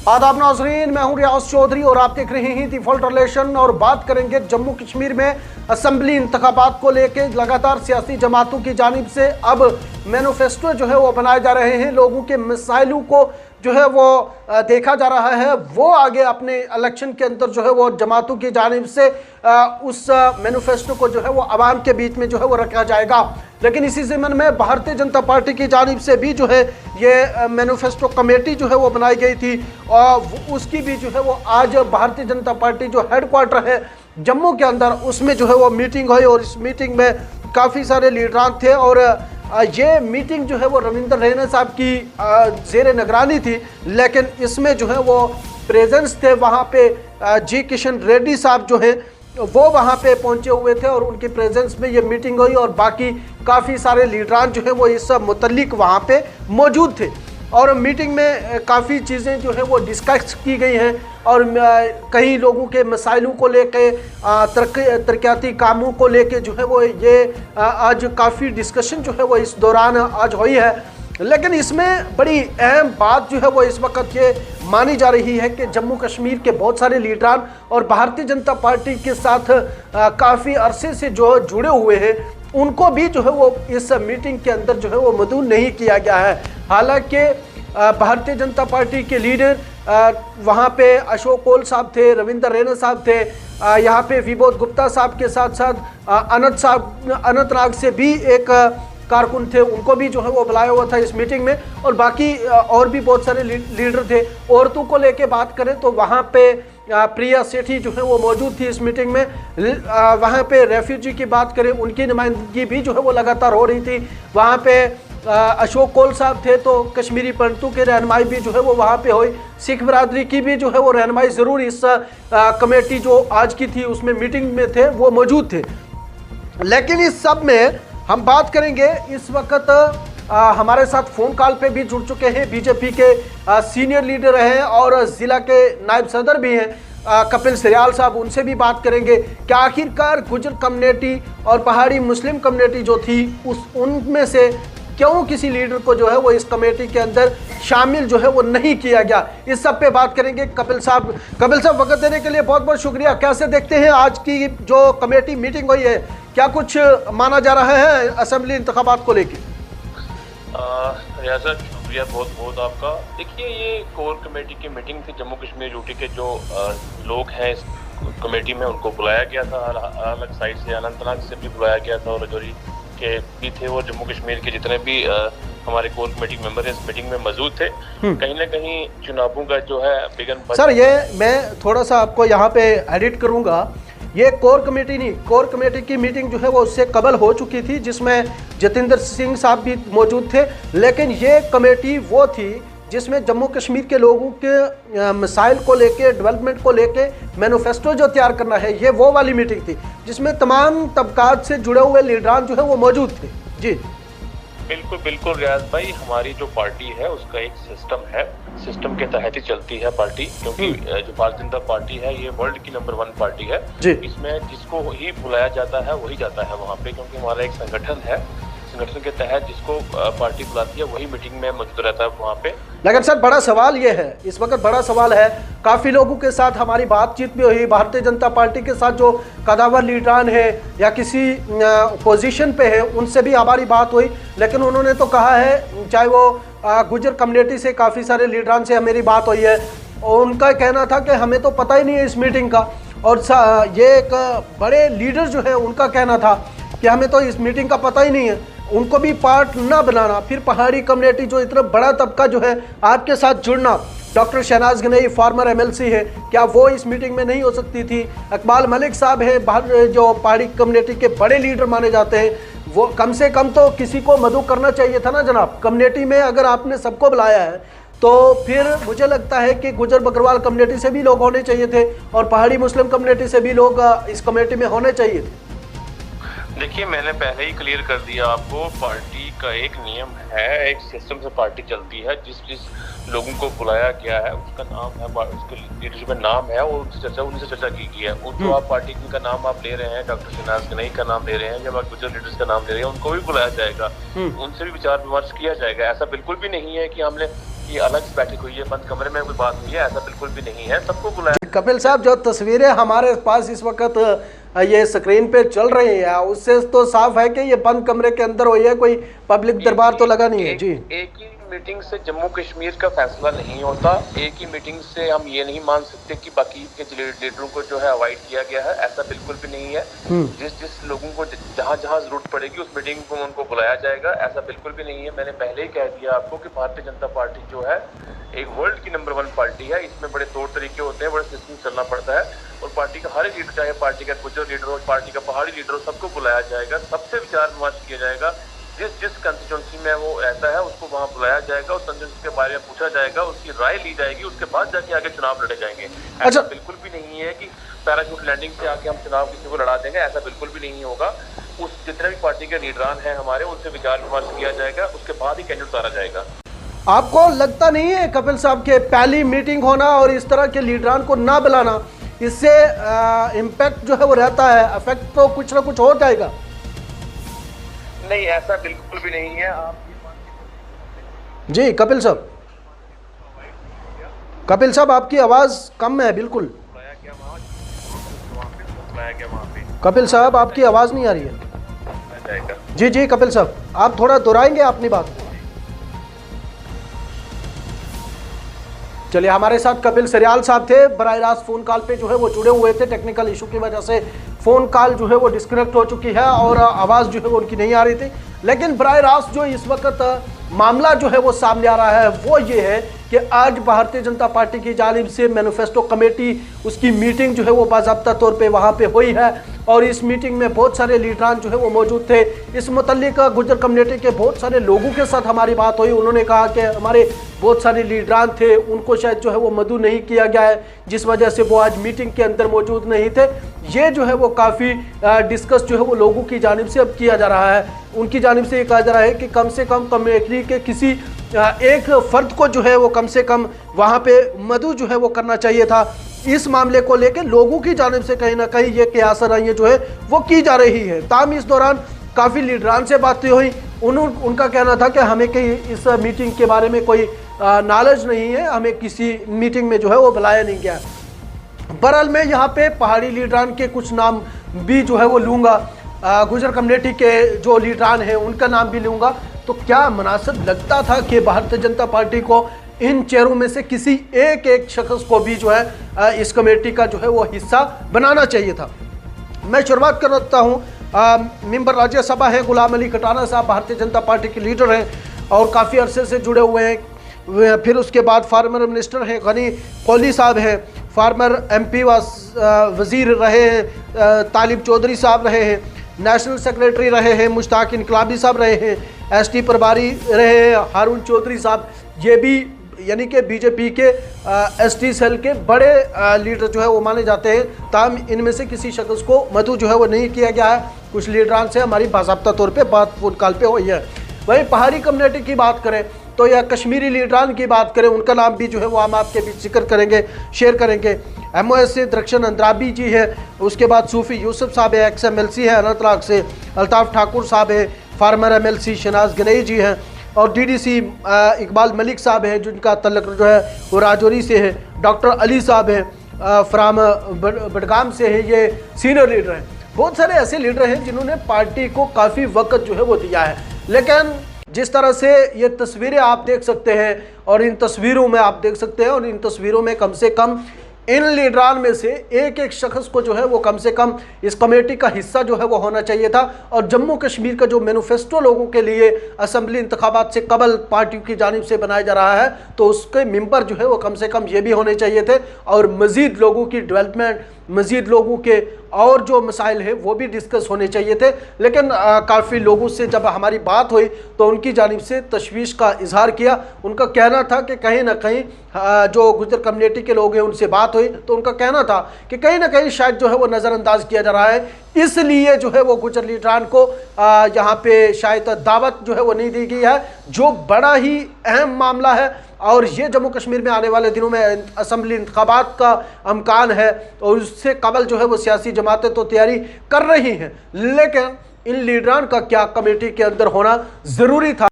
आदाब नाज़रीन, मैं हूं रियाज चौधरी और आप देख रहे हैं दी फॉल्ट रिलेशन। और बात करेंगे जम्मू कश्मीर में असम्बली इंतखाबात को लेकर लगातार सियासी जमातों की जानिब से अब मैनिफेस्टो जो है वो बनाए जा रहे हैं। लोगों के मसाइलों को जो है वो देखा जा रहा है, वो आगे अपने इलेक्शन के अंदर जो है वो जमातों की जानिब से उस मैनिफेस्टो को जो है वो आवाम के बीच में जो है वो रखा जाएगा। लेकिन इसी ज़मीन में भारतीय जनता पार्टी की जानिब से भी जो है ये मैनिफेस्टो कमेटी जो है वो बनाई गई थी और उसकी भी जो है वो आज भारतीय जनता पार्टी जो हेडक्वार्टर है जम्मू के अंदर, उसमें जो है वो मीटिंग हुई और इस मीटिंग में काफ़ी सारे लीडरान थे। और ये मीटिंग जो है वो रविंद्र रैना साहब की ज़ेर निगरानी थी, लेकिन इसमें जो है वो प्रेजेंस थे वहाँ पे जी किशन रेड्डी साहब जो हैं वो वहाँ पे पहुँचे हुए थे और उनकी प्रेजेंस में ये मीटिंग हुई और बाकी काफ़ी सारे लीडरान जो है वो इस मुतल्लिक वहाँ पे मौजूद थे। और मीटिंग में काफ़ी चीज़ें जो है वो डिस्कस की गई हैं और कई लोगों के मसाइलों को लेके तरक्याती कामों को लेके जो है वो ये आज काफ़ी डिस्कशन जो है वो इस दौरान आज हुई है। लेकिन इसमें बड़ी अहम बात जो है वो इस वक्त ये मानी जा रही है कि जम्मू कश्मीर के बहुत सारे लीडरान और भारतीय जनता पार्टी के साथ काफ़ी अरसे से जो जुड़े हुए हैं उनको भी जो है वो इस मीटिंग के अंदर जो है वो मदऊ नहीं किया गया है। हालांकि भारतीय जनता पार्टी के लीडर वहाँ पे अशोक कौल साहब थे, रविंद्र रैना साहब थे, यहाँ पे विबोध गुप्ता साहब के साथ साथ अनंतनाग से भी एक कारकुन थे, उनको भी जो है वो बुलाया हुआ था इस मीटिंग में। और बाकी और भी बहुत सारे लीडर थे। औरतों को लेके बात करें तो वहाँ पे प्रिया सेठी जो है वो मौजूद थी इस मीटिंग में। वहाँ पे रेफ्यूजी की बात करें, उनकी नुमाइंदगी भी जो है वो लगातार हो रही थी। वहाँ पे अशोक कौल साहब थे तो कश्मीरी पंडितों की रहनुमाई भी जो है वो वहाँ पे हुई। सिख बरादरी की भी जो है वो रहनुमाई ज़रूर इस कमेटी जो आज की थी उसमें मीटिंग में थे, वो मौजूद थे। लेकिन इस सब में हम बात करेंगे, इस वक्त हमारे साथ फ़ोन कॉल पे भी जुड़ चुके हैं बीजेपी के सीनियर लीडर हैं और ज़िला के नायब सदर भी हैं कपिल सिरियाल साहब। उनसे भी बात करेंगे कि आखिरकार गुजर कम्युनिटी और पहाड़ी मुस्लिम कम्युनिटी जो थी उनमें से क्यों किसी लीडर को जो है वो इस कमेटी के अंदर शामिल जो है वो नहीं किया गया। इस सब पे बात करेंगे। कपिल साहब वक्त देने के लिए बहुत बहुत शुक्रिया। कैसे देखते हैं आज की जो कमेटी मीटिंग हुई है, क्या कुछ माना जा रहा है असेंबली इंतखाबात को लेके? रियासत शुक्रिया बहुत बहुत आपका। देखिए, ये कोर कमेटी की मीटिंग थी। जम्मू कश्मीर यूटी के जो लोग हैं इस कमेटी में उनको बुलाया गया था, अलग साइड से अनंतनाग से भी बुलाया गया था और रजौरी के भी थे। वो जम्मू कश्मीर के जितने भी हमारे कोर कमेटी मेंबर इस मीटिंग में मौजूद थे। कहीं ना कहीं चुनावों का जो है बिगन सर, ये मैं थोड़ा सा आपको यहाँ पे एडिट करूँगा। ये कोर कमेटी नहीं, कोर कमेटी की मीटिंग जो है वो उससे कबल हो चुकी थी जिसमें जतिंदर सिंह साहब भी मौजूद थे। लेकिन ये कमेटी वो थी जिसमें जम्मू कश्मीर के लोगों के मसाइल को लेके, डेवलपमेंट को लेके मैनिफेस्टो जो तैयार करना है, ये वो वाली मीटिंग थी जिसमें तमाम तबकात से जुड़े हुए लीडरान जो है वो मौजूद थे। जी बिल्कुल बिल्कुल रियाज भाई, हमारी जो पार्टी है उसका एक सिस्टम है, सिस्टम के तहत ही चलती है पार्टी। क्योंकि जो भारतीय जनता पार्टी है ये वर्ल्ड की नंबर 1 पार्टी है। इसमें जिसको ही बुलाया जाता है वही जाता है वहाँ पे, क्योंकि हमारा एक संगठन है। संगठन के तहत जिसको पार्टी बुलाती है वही मीटिंग में मौजूद रहता है वहाँ पे। लेकिन सर, बड़ा सवाल ये है, इस वक्त बड़ा सवाल है, काफ़ी लोगों के साथ हमारी बातचीत भी हुई, भारतीय जनता पार्टी के साथ जो कदावर लीडरान है या किसी पोजीशन पे है उनसे भी हमारी बात हुई। लेकिन उन्होंने तो कहा है, चाहे वो गुजर कम्युनिटी से काफ़ी सारे लीडरान से मेरी बात हुई है, और उनका कहना था कि हमें तो पता ही नहीं है इस मीटिंग का। और ये एक बड़े लीडर जो है उनका कहना था कि हमें तो इस मीटिंग का पता ही नहीं है, उनको भी पार्ट ना बनाना। फिर पहाड़ी कम्युनिटी जो इतना बड़ा तबका जो है आपके साथ जुड़ना, doctor Shahnaz Ganai former MLC है, क्या वो इस मीटिंग में नहीं हो सकती थी? इकबाल मलिक साहब है जो पहाड़ी कम्युनिटी के बड़े लीडर माने जाते हैं, वो कम से कम तो किसी को मदऊ करना चाहिए था ना जनाब। कम्युनिटी में अगर आपने सबको बुलाया है तो फिर मुझे लगता है कि गुजर बकरवाल कम्युनिटी से भी लोग होने चाहिए थे और पहाड़ी मुस्लिम कम्युनिटी से भी लोग इस कमेटी में होने चाहिए थे। देखिए, मैंने पहले ही क्लियर कर दिया आपको, पार्टी का एक नियम है, एक सिस्टम से पार्टी चलती है। जिस लोगों को बुलाया गया है उसका नाम है, उसके लीडरशिप में नाम है और उनसे चर्चा की गई है। जो आप पार्टी का नाम आप ले रहे हैं, डॉक्टर शहनाज गनई का नाम ले रहे हैं, जब आप गुजर लीडर्स का नाम ले रहे हैं, उनको भी बुलाया जाएगा, उनसे भी विचार विमर्श किया जाएगा। ऐसा बिल्कुल भी नहीं है कि हमने कि अलग से बैठक हुई है, बंद कमरे में कोई बात हुई है, ऐसा बिल्कुल भी नहीं है। सबको बुलाया। कपिल साहब, जो तस्वीरें हमारे पास इस वक्त ये स्क्रीन पे चल रही है, उससे तो साफ है कि ये बंद कमरे के अंदर हुई है, कोई पब्लिक दरबार तो लगा नहीं है। जी, एक ही मीटिंग से जम्मू कश्मीर का फैसला नहीं होता। एक ही मीटिंग से हम ये नहीं मान सकते कि बाकी के लीडरों को जो है अवॉइड किया गया है, ऐसा बिल्कुल भी नहीं है। जिस लोगों को जहां जहां जरूरत पड़ेगी उस मीटिंग को उनको बुलाया जाएगा, ऐसा बिल्कुल भी नहीं है। मैंने पहले ही कह दिया आपको कि भारतीय जनता पार्टी जो है एक वर्ल्ड की नंबर 1 पार्टी है। इसमें बड़े तौर तरीके होते हैं, बड़े सिस्टम चलना पड़ता है, और पार्टी का हर एक लीडर, चाहे पार्टी का गुजर लीडर हो, पार्टी का पहाड़ी लीडर हो, सबको बुलाया जाएगा, सबसे विचार विमर्श किया जाएगा। जिस कंस्टिट्यूंसी में वो रहता है उसको वहां बुलाया जाएगा, उस कंस्टिट्यूंसी के बारे में पूछा जाएगा, उसकी राय ली जाएगी, उसके बाद जाके आगे चुनाव लड़े जाएंगे। ऐसा बिल्कुल भी नहीं है कि पैराशूट लैंडिंग से आके हम चुनाव किसी को लड़ा देंगे, ऐसा बिल्कुल भी नहीं होगा। उस जितने भी पार्टी के लीडरान हैं हमारे, उनसे विचार विमर्श किया जाएगा, उसके बाद ही कैंडिडेट उतारा जाएगा। आपको लगता नहीं है कपिल साहब के पहली मीटिंग होना और इस तरह के लीडरान को ना बुलाना, इससे इम्पैक्ट जो है वो रहता है, इफेक्ट तो कुछ ना कुछ हो जाएगा? नहीं, ऐसा बिल्कुल भी नहीं है। आप जी कपिल साहब, कपिल साहब आपकी आवाज़ कम है बिल्कुल। कपिल साहब आपकी आवाज़ नहीं आ रही है। जी जी कपिल साहब, आप थोड़ा दोहराएंगे अपनी बात। चलिए, हमारे साथ कपिल सरियाल साहब थे, बराह रास्त फ़ोन कॉल पे जो है वो जुड़े हुए थे। टेक्निकल इशू की वजह से फ़ोन कॉल जो है वो डिस्कनेक्ट हो चुकी है और आवाज़ जो है वो उनकी नहीं आ रही थी। लेकिन बराह रास्त जो इस वक्त मामला जो है वो सामने आ रहा है वो ये है कि आज भारतीय जनता पार्टी की जानिब से मैनिफेस्टो कमेटी, उसकी मीटिंग जो है वो बाज़ाब्ता तौर पे वहाँ पे हुई है और इस मीटिंग में बहुत सारे लीडरान जो है वो मौजूद थे। इस मुतल्लिक गुर्जर कम्युनिटी के बहुत सारे लोगों के साथ हमारी बात हुई। उन्होंने कहा कि हमारे बहुत सारे लीडरान थे, उनको शायद जो है वो मदऊ नहीं किया गया है, जिस वजह से वो आज मीटिंग के अंदर मौजूद नहीं थे। ये जो है वो काफ़ी डिस्कस जो है वो लोगों की जानिब से अब किया जा रहा है। उनकी जानिब से ये कहा जा रहा है कि कम से कम कम्युनिटी के किसी एक फ़र्द को जो है वो कम से कम वहाँ पे मदऊ जो है वो करना चाहिए था। इस मामले को लेकर लोगों की जानिब से कहीं ना कहीं ये क़यास-ए-राइयाँ जो है वो की जा रही है। ताहम इस दौरान काफ़ी लीडरान से बातें हुई। उनका कहना था कि हमें कहीं इस मीटिंग के बारे में कोई नॉलेज नहीं है, हमें किसी मीटिंग में जो है वो बुलाया नहीं गया। बहरहाल मैं यहाँ पे पहाड़ी लीडरान के कुछ नाम भी जो है वो लूँगा, गुजर कम्युनिटी के जो लीडरान हैं उनका नाम भी लूँगा। तो क्या मुनासिब लगता था कि भारतीय जनता पार्टी को इन चेहरों में से किसी एक शख्स को भी जो है इस कमेटी का जो है वो हिस्सा बनाना चाहिए था? मैं शुरुआत करता हूँ, मेंबर राज्यसभा है गुलाम अली कटाना साहब, भारतीय जनता पार्टी के लीडर हैं और काफ़ी अरसे से जुड़े हुए हैं। फिर उसके बाद फार्मर मिनिस्टर हैं गनी कोहली साहब हैं, फार्मर MP वज़ीर रहे हैं तालिब चौधरी साहब रहे हैं, नेशनल सेक्रेटरी रहे हैं मुश्ताक इनकलाबी साहब रहे हैं, ST प्रभारी रहे हैं हारून चौधरी साहब। ये भी यानी कि बीजेपी के ST सेल के बड़े लीडर जो है वो माने जाते हैं। ताहम इनमें से किसी शख्स को मदऊ जो है वो नहीं किया गया है। कुछ लीडरान से हमारी बाज़ाब्ता तौर पे बात फ़ोन कॉल पे हुई है। वहीं पहाड़ी कम्युनिटी की बात करें तो या कश्मीरी लीडरान की बात करें, उनका नाम भी जो है वो हम आपके बीच जिक्र करेंगे, शेयर करेंगे। MOS से दरख्शन अंद्राबी जी है, उसके बाद सूफ़ी यूसुफ साहब है, XMLC है अनंतनाग से, अल्ताफ़ ठाकुर साहब है, फार्मर MLC शनाज गनई जी हैं और DDC इकबाल मलिक साहब हैं जिनका तल्लुक़ जो है वो राजौरी से है, डॉक्टर अली साहब हैं फ्राम बडगाम से है, ये सीनियर लीडर हैं। बहुत सारे ऐसे लीडर हैं जिन्होंने पार्टी को काफ़ी वक्त जो है वो दिया है। लेकिन जिस तरह से ये तस्वीरें आप देख सकते हैं और इन तस्वीरों में आप देख सकते हैं और इन तस्वीरों में कम से कम इन लीडरान में से एक शख्स को जो है वो कम से कम इस कमेटी का हिस्सा जो है वो होना चाहिए था। और जम्मू कश्मीर का जो मैनिफेस्टो लोगों के लिए असम्बली इंतखाबात से कबल पार्टियों की जानिब से बनाया जा रहा है, तो उसके मेंबर जो है वो कम से कम ये भी होने चाहिए थे और मज़ीद लोगों की डेवलपमेंट, मज़ीद लोगों के और जो मसाइल है वो भी डिस्कस होने चाहिए थे। लेकिन काफ़ी लोगों से जब हमारी बात हुई तो उनकी जानिब से तशवीश का इजहार किया। उनका कहना था कि कहीं ना कहीं जो गुजर कम्युनिटी के लोग हैं उनसे बात हुई तो उनका कहना था कि कहीं ना कहीं शायद जो है वो नज़रअंदाज किया जा रहा है, इसलिए जो है वो गुजर लीडरान को यहाँ पे शायद दावत जो है वो नहीं दी गई है, जो बड़ा ही अहम मामला है। और ये जम्मू कश्मीर में आने वाले दिनों में असम्बली इंतखाबात का अमकान है और उससे कबल जो है वो सियासी जमातें तो तैयारी कर रही हैं, लेकिन इन लीडरान का क्या कमेटी के अंदर होना ज़रूरी था?